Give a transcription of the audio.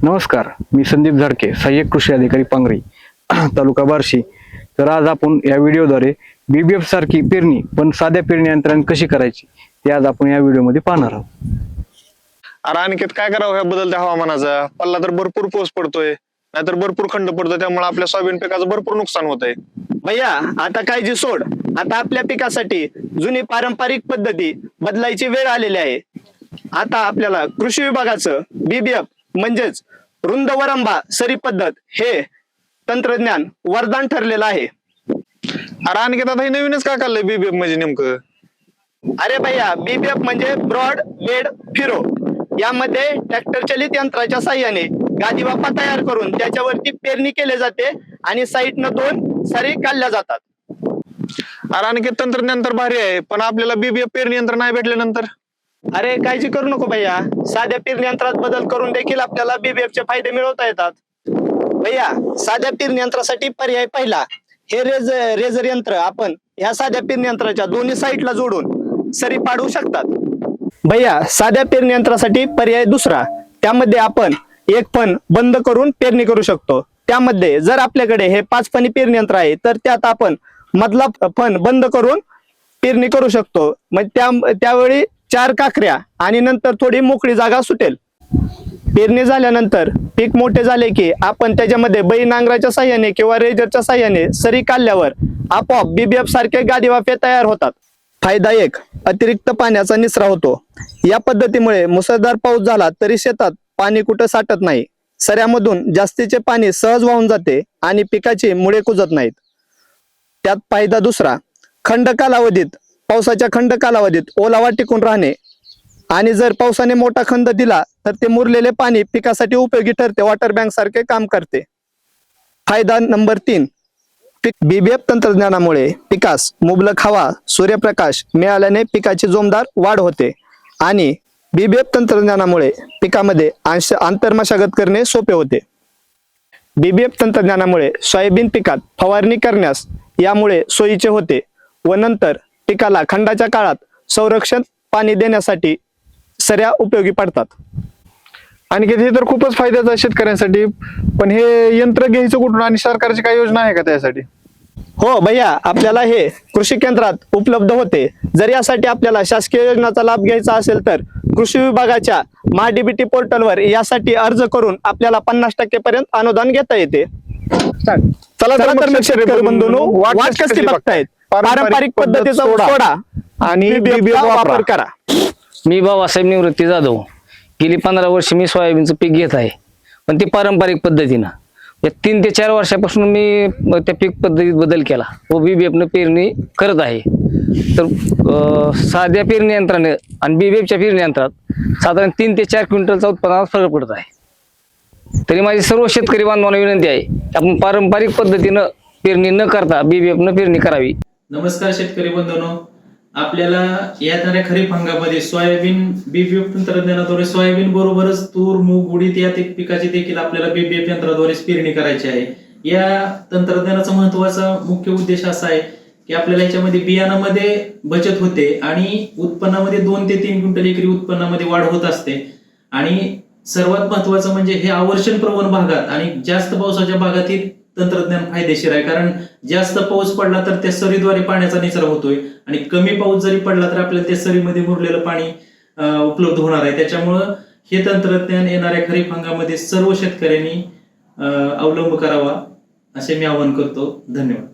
नमस्कार, मी संदीप झाडके, सहाय्यक कृषी अधिकारी पांगरी, तालुका बार्शी. तर आज आपण या व्हिडिओद्वारे BBF सारखी पेरणी पण साध्या पेरणी यंत्राने कशी करायची ते आज आपण या व्हिडिओमध्ये पाहणार आहोत. अरे अनिकेत, काय करावं ह्या बदलत्या हवामानाचा? पल्ला तर भरपूर पाऊस पडतोय, नाहीतर भरपूर खंड पडतो, त्यामुळे आपल्या सोयाबीन पिकाचं भरपूर नुकसान होत आहे. भैया आता काळजी सोड. आता आपल्या पिकासाठी जुनी पारंपरिक पद्धती बदलायची वेळ आलेली आहे. आता आपल्याला कृषी विभागाचं BBF म्हणजेच रुंद वरंबा सरी पद्धत हे तंत्रज्ञान वरदान ठरलेलं आहे. अरे अनिकेत, आता हे नवीनच का काढलंय BBF म्हणजे नेमकं? अरे भैया, BBF म्हणजे ब्रॉड बेड फिरो. यामध्ये ट्रॅक्टर चलित यंत्राच्या साह्याने गादी बापा तयार करून त्याच्यावरती पेरणी केली जाते आणि साईडनं 2 सरी काढल्या जातात. अरे अनिकेत, तंत्रज्ञान तर भारी आहे, पण आपल्याला BBF पेरणी यंत्र नाही भेटल्यानंतर? अरे काळजी करू नको भैया, साध्या पेरणी यंत्रात बदल करून देखील आपल्याला BBF चे फायदे मिळवता येतात. भैया, साध्या पेरणी यंत्रासाठी पर्याय पहिला, हे रेजर यंत्र आपण ह्या साध्या पेरणी यंत्राच्या दोन्ही साईडला जोडून सरी पाडू शकतात. भैया, साध्या पेरणी यंत्रासाठी पर्याय दुसरा, त्यामध्ये आपण एक फण बंद करून पेरणी करू शकतो. त्यामध्ये जर आपल्याकडे हे 5 फणी पेरणी यंत्र आहे तर त्यात आपण मधला फण बंद करून पेरणी करू शकतो. मग त्यावेळी 4 काकऱ्या आणि नंतर थोडी मोकळी जागा सुटेल. पेरणी झाल्यानंतर पीक मोठे झाले की आपण त्याच्यामध्ये बैल नांगराच्या साह्याने किंवा रेजरच्या साह्याने सरी काढल्यावर आपोआप BBF सारखे गादी वाफे तयार होतात. फायदा 1, अतिरिक्त पाण्याचा निचरा होतो. या पद्धतीमुळे मुसळधार पाऊस झाला तरी शेतात पाणी कुठं साठत नाही. सऱ्यामधून जास्तीचे पाणी सहज वाहून जाते आणि पिकाची मुळे कुजत नाहीत. त्यात फायदा दुसरा, खंड कालावधीत पावसाच्या खंड कालावधीत ओलावा टिकून राहणे आणि जर पावसाने मोठा खंड दिला तर ते मुरलेले पाणी पिकासाठी उपयोगी ठरते, वॉटर बँक सारखे काम करते. फायदा नंबर 3, BBF तंत्रज्ञानामुळे पिकास मुबलक हवा, सूर्यप्रकाश मिळाल्याने पिकाची जोमदार वाढ होते आणि BBF तंत्रज्ञानामुळे पिकामध्ये आंतरमशागत करणे सोपे होते. BBF तंत्रज्ञानामुळे सोयाबीन पिकात फवारणी करण्यास यामुळे सोयीचे होते व नंतर पिकाला खंडाच्या काळात संरक्षण पाणी देण्यासाठी सऱ्या उपयोगी पडतात. अनिकेत, हे तर खूपच फायद्याचं आहे शेतकऱ्यांसाठी, पण हे यंत्र घ्यायचं कुठून आणि सरकारची काही योजना आहे का त्यासाठी? हो भैया, आपल्याला हे कृषी केंद्रात उपलब्ध होते. जर यासाठी आपल्याला शासकीय योजनाचा लाभ घ्यायचा असेल तर कृषी विभागाच्या MyDBT पोर्टलवर यासाठी अर्ज करून आपल्याला 50% पर्यंत अनुदान घेता येते. चला तर मग शेतकरी बंधूंनो, वाट कसली बघतायत? पारंपरिक पद्धतीचा सोडा आणि BBF वापर करा. मी बाबासाहेब निवृत्ती जाधव. गेली 15 वर्ष मी सोयाबीनचं पीक घेत आहे, पण ते पारंपरिक पद्धतीनं. 3 ते 4 वर्षापासून मी त्या पीक पद्धतीत बदल केला व BBFनं पेरणी करत आहे. तर साध्या पेरणी यंत्राने आणि BBFच्या पेरणी यंत्रात साधारण 3 ते 4 क्विंटलचा उत्पन्नात फरक पडत आहे. तरी माझी सर्व शेतकरी बांधवांना विनंती आहे, आपण पारंपरिक पद्धतीनं पेरणी न करता BBFनं पेरणी करावी. नमस्कार शेतकरी बंधूंनो, आपल्याला येणाऱ्या खरीप हंगामामध्ये सोयाबीन BBF तंत्रज्ञानाद्वारे सोयाबीन बरोबरच तूर, मूग, उडीद या पिकाची देखील आपल्याला BBF यंत्राद्वारे पेरणी करायची आहे. या तंत्रज्ञानाचा महत्वाचा मुख्य उद्देश असा आहे की आपल्याला याच्यामध्ये बियाणामध्ये बचत होते आणि उत्पन्नामध्ये 2 ते 3 क्विंटल एकरी उत्पन्नामध्ये वाढ होत असते. आणि सर्वात महत्वाचं म्हणजे हे आवर्षण प्रवण भागात आणि जास्त पावसाच्या भागात हे तंत्रज्ञान फायदेशीर आहे. कारण जास्त पाऊस पडला तर त्या सरीद्वारे पाण्याचा निचरा होतोय आणि कमी पाऊस जरी पडला तर आपल्याला त्या सरीमध्ये मुरलेलं पाणी उपलब्ध होणार आहे. त्याच्यामुळं हे तंत्रज्ञान येणाऱ्या खरीप हंगामामध्ये सर्व शेतकऱ्यांनी अवलंब करावा असे मी आवाहन करतो. धन्यवाद.